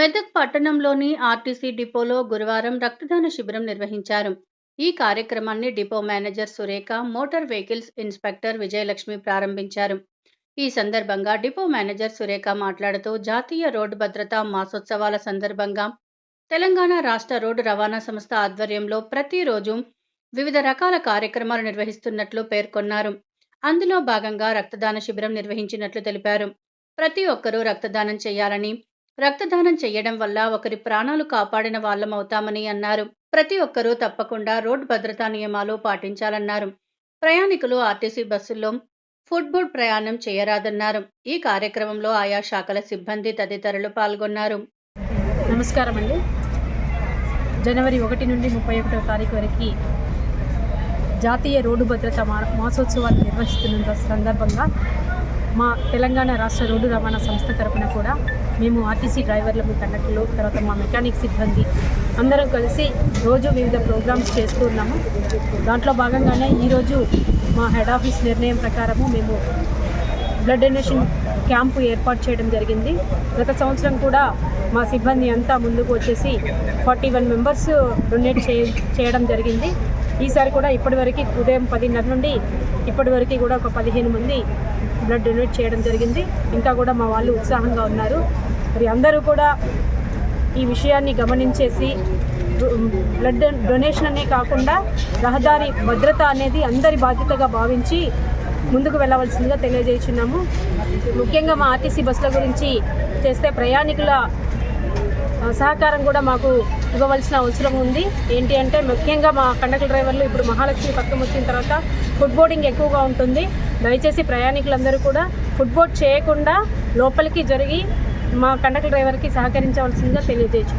మెదక్ పట్టణంలోని ఆర్టీసీ డిపోలో గురువారం రక్తదాన శిబిరం నిర్వహించారు. ఈ కార్యక్రమాన్ని depot manager Surekha, motor vehicles inspector Vijayalakshmi ప్రారంభించారు. ఈ సందర్భంగా డిపో మేనేజర్ సురేఖ మాట్లాడుతూ, జాతీయ రోడ్డు భద్రతా మాసోత్సవాల సందర్భంగా తెలంగాణ రాష్ట్ర రోడ్డు రవాణా సంస్థ ఆధ్వర్యంలో ప్రతిరోజు వివిధ రకాల కార్యక్రమాలు నిర్వహిస్తున్నట్లు పేర్కొన్నారు. అందులో భాగంగా రక్తదాన శిబిరం నిర్వహించినట్లు తెలిపారు. ప్రతి ఒక్కరూ రక్తదానం చేయాలని, రక్తదానం చేయడం వల్ల ఒకరి ప్రాణాలు కాపాడిన వాళ్ళమవుతామని అన్నారు. ప్రతి ఒక్కరూ తప్పకుండా రోడ్ భద్రతా నియమాలు పాటించాలన్నారు. ప్రయాణికులు ఆర్టీసీ బస్సుల్లో ఫుట్బోర్డ్ ప్రయాణం చేయరాదన్నారు. ఈ కార్యక్రమంలో ఆయా శాఖల సిబ్బంది తదితరులు పాల్గొన్నారు. నమస్కారం అండి. జనవరి 1 నుండి 31వ తారీఖు వరకు జాతీయ రోడ్డు భద్రతా మాసోత్సవాలు నిర్వహిస్తున్న సందర్భంగా మా తెలంగాణ రాష్ట్ర రోడ్డు రవాణా సంస్థ తరపున కూడా మేము ఆర్టీసీ డ్రైవర్లు, కండక్టర్లు, తర్వాత మా మెకానిక్ సిబ్బంది అందరం కలిసి రోజు వివిధ ప్రోగ్రామ్స్ చేస్తూ ఉన్నాము. దాంట్లో భాగంగానే ఈరోజు మా హెడ్ ఆఫీస్ నిర్ణయం ప్రకారము మేము బ్లడ్ డొనేషన్ క్యాంపు ఏర్పాటు చేయడం జరిగింది. గత సంవత్సరం కూడా మా సిబ్బంది అంతా ముందుకు వచ్చేసి 41 మెంబర్స్ డొనేట్ చేయడం జరిగింది. ఈసారి కూడా ఇప్పటివరకు ఉదయం 10:30 నుండి ఇప్పటివరకు కూడా ఒక 15 మంది బ్లడ్ డొనేట్ చేయడం జరిగింది. ఇంకా కూడా మా వాళ్ళు ఉత్సాహంగా ఉన్నారు. మరి అందరూ కూడా ఈ విషయాన్ని గమనించేసి బ్లడ్ డొనేషన్ అనే కాకుండా రహదారి భద్రత అనేది అందరి బాధ్యతగా భావించి ముందుకు వెళ్ళవలసిందిగా తెలియజేస్తున్నాము. ముఖ్యంగా మా ఆర్టీసీ బస్సుల గురించి చేస్తే ప్రయాణికుల సహకారం కూడా మాకు ఇవ్వవలసిన అవసరం ఉంది. ఏంటి అంటే ముఖ్యంగా మా కండక్టర్ డ్రైవర్లు ఇప్పుడు మహాలక్ష్మి పథకం వచ్చిన తర్వాత ఫుట్ బోర్డింగ్ ఎక్కువగా ఉంటుంది. దయచేసి ప్రయాణికులందరూ కూడా ఫుట్ బోర్డ్ చేయకుండా లోపలికి జరిగి మా కండక్టర్ డ్రైవర్కి సహకరించవలసిందిగా తెలియజేయచ్చు.